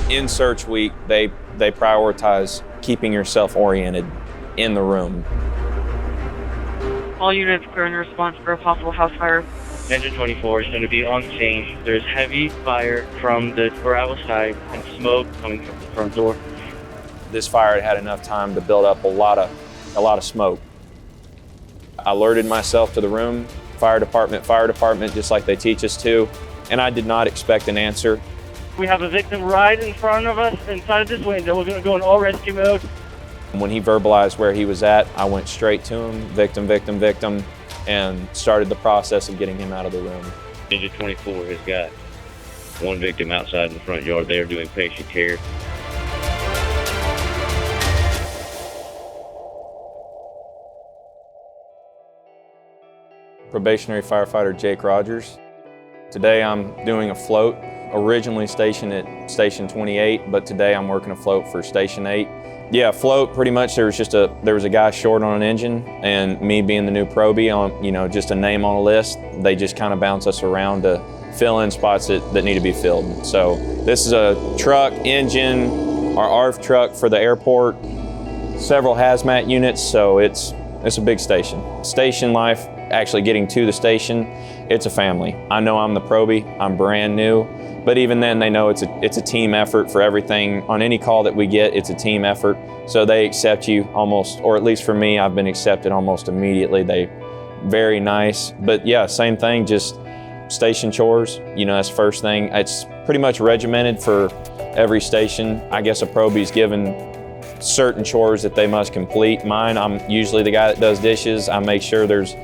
In search week, they prioritize keeping yourself oriented in the room. All units clear in response for a possible house fire. Engine 24 is going to be on scene. There's heavy fire from the gravel side and smoke coming from the front door. This fire had enough time to build up a lot of smoke. I alerted myself to the room, fire department, just like they teach us to, and I did not expect an answer. We have a victim right in front of us inside of this window. We're going to go in all rescue mode. When he verbalized where he was at, I went straight to him, victim, and started the process of getting him out of the room. Engine 24 has got one victim outside in the front yard. They are doing patient care. Probationary Firefighter Jake Rogers. Today I'm doing a float, originally stationed at Station 28, but today I'm working a float for Station 8. Yeah, float, pretty much there was a guy short on an engine, and me being the new proby, on just a name on a list, they just kind of bounce us around to fill in spots that need to be filled. So this is a truck, engine, our ARF truck for the airport, several hazmat units, so it's a big station. Station life, actually getting to the station, it's a family. I know I'm the proby, I'm brand new, but even then they know it's a team effort for everything. On any call that we get, it's a team effort. So they accept you almost, or at least for me, I've been accepted almost immediately. They very nice, but yeah, same thing, just station chores, that's the first thing. It's pretty much regimented for every station. I guess a proby's given certain chores that they must complete. Mine, I'm usually the guy that does dishes. I make sure there's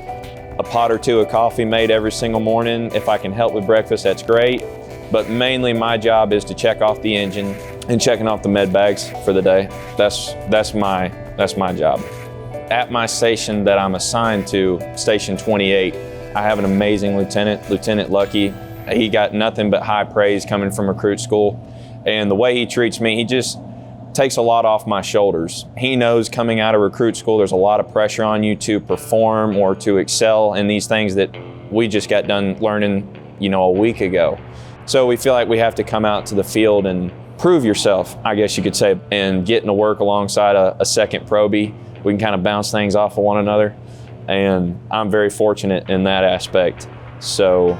a pot or two of coffee made every single morning. If I can help with breakfast, that's great. But mainly my job is to check off the engine and checking off the med bags for the day. That's my job. At my station that I'm assigned to, Station 28, I have an amazing lieutenant, Lieutenant Lucky. He got nothing but high praise coming from recruit school. And the way he treats me, he just takes a lot off my shoulders. He knows coming out of recruit school, there's a lot of pressure on you to perform or to excel in these things that we just got done learning, a week ago. So we feel like we have to come out to the field and prove yourself, I guess you could say, and getting to work alongside a second proby. We can kind of bounce things off of one another. And I'm very fortunate in that aspect. So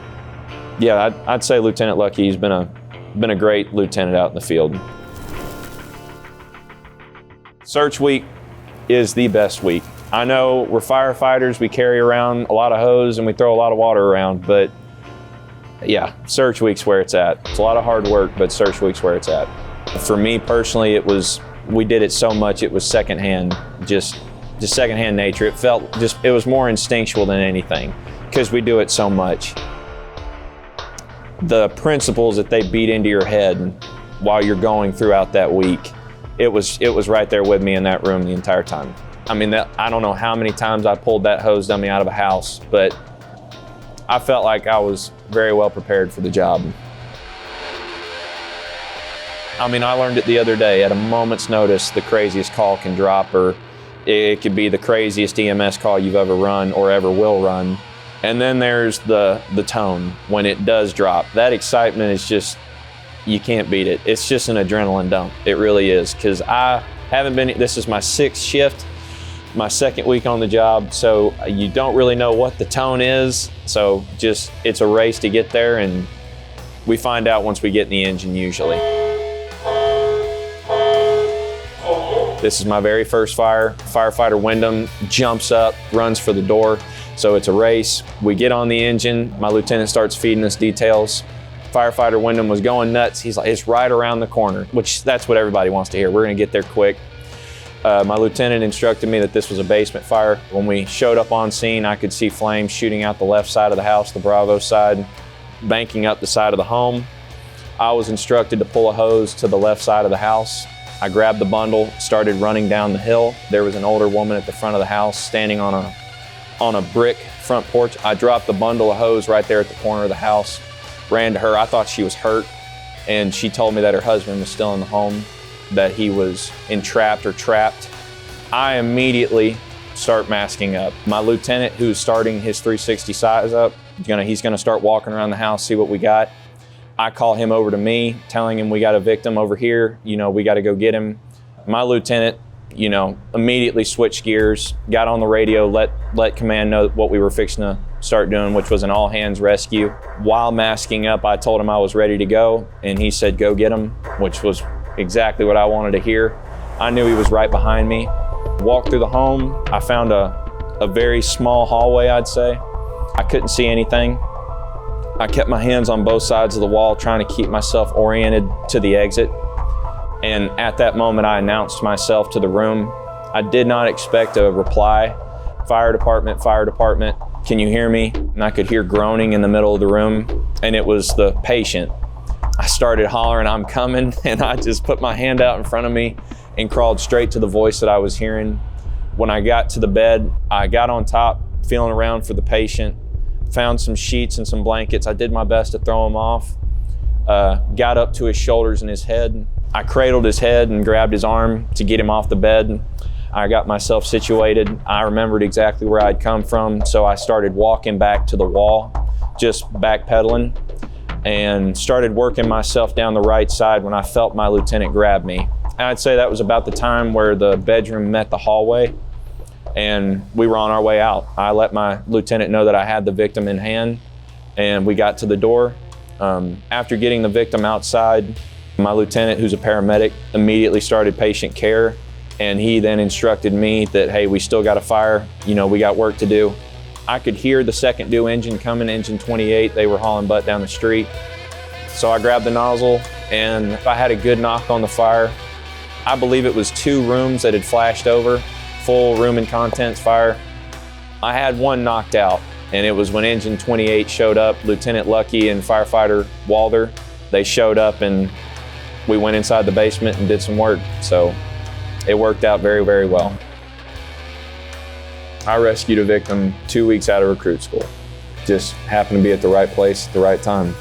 yeah, I'd say Lieutenant Lucky, he's been a great lieutenant out in the field. Search week is the best week. I know we're firefighters, we carry around a lot of hose and we throw a lot of water around, but yeah, search week's where it's at. It's a lot of hard work, but search week's where it's at. For me personally, we did it so much, it was secondhand, just secondhand nature. It was more instinctual than anything because we do it so much. The principles that they beat into your head while you're going throughout that week, it was right there with me in that room the entire time. I mean, I don't know how many times I pulled that hose dummy out of a house, but I felt like I was very well prepared for the job. I mean, I learned it the other day. At a moment's notice, the craziest call can drop, or it could be the craziest EMS call you've ever run or ever will run. And then there's the tone when it does drop. That excitement is just, you can't beat it. It's just an adrenaline dump. It really is, because this is my 6th shift, my 2nd week on the job, so you don't really know what the tone is. So it's a race to get there, and we find out once we get in the engine usually. This is my very first fire. Firefighter Wyndham jumps up, runs for the door. So it's a race. We get on the engine. My lieutenant starts feeding us details. Firefighter Wyndham was going nuts. He's like, it's right around the corner, which that's what everybody wants to hear. We're gonna get there quick. My lieutenant instructed me that this was a basement fire. When we showed up on scene, I could see flames shooting out the left side of the house, the Bravo side, banking up the side of the home. I was instructed to pull a hose to the left side of the house. I grabbed the bundle, started running down the hill. There was an older woman at the front of the house standing on a brick front porch. I dropped the bundle of hose right there at the corner of the house, ran to her. I thought she was hurt, and she told me that her husband was still in the home, that he was entrapped or trapped. I immediately start masking up. My lieutenant, who's starting his 360 size up, he's gonna start walking around the house, see what we got. I call him over to me, telling him we got a victim over here, we got to go get him. My lieutenant, immediately switched gears, got on the radio, let command know what we were fixing to start doing, which was an all hands rescue. While masking up, I told him I was ready to go, and he said, go get him, which was exactly what I wanted to hear. I knew he was right behind me. Walked through the home. I found a very small hallway, I'd say. I couldn't see anything. I kept my hands on both sides of the wall, trying to keep myself oriented to the exit. And at that moment, I announced myself to the room. I did not expect a reply. Fire department, can you hear me? And I could hear groaning in the middle of the room, and it was the patient. I started hollering, I'm coming, and I just put my hand out in front of me and crawled straight to the voice that I was hearing. When I got to the bed, I got on top, feeling around for the patient, found some sheets and some blankets. I did my best to throw them off, got up to his shoulders and his head. I cradled his head and grabbed his arm to get him off the bed. I got myself situated. I remembered exactly where I'd come from, so I started walking back to the wall, just backpedaling, and started working myself down the right side when I felt my lieutenant grab me. I'd say that was about the time where the bedroom met the hallway, and we were on our way out. I let my lieutenant know that I had the victim in hand, and we got to the door. After getting the victim outside, my lieutenant, who's a paramedic, immediately started patient care, and he then instructed me that, hey, we still got a fire, we got work to do. I could hear the second due engine coming, engine 28. They were hauling butt down the street. So I grabbed the nozzle, and I had a good knock on the fire. I believe it was 2 rooms that had flashed over, full room and contents fire. I had one knocked out, and it was when engine 28 showed up. Lieutenant Lucky and firefighter Walder, they showed up, and we went inside the basement and did some work. So it worked out very, very well. I rescued a victim 2 weeks out of recruit school. Just happened to be at the right place at the right time.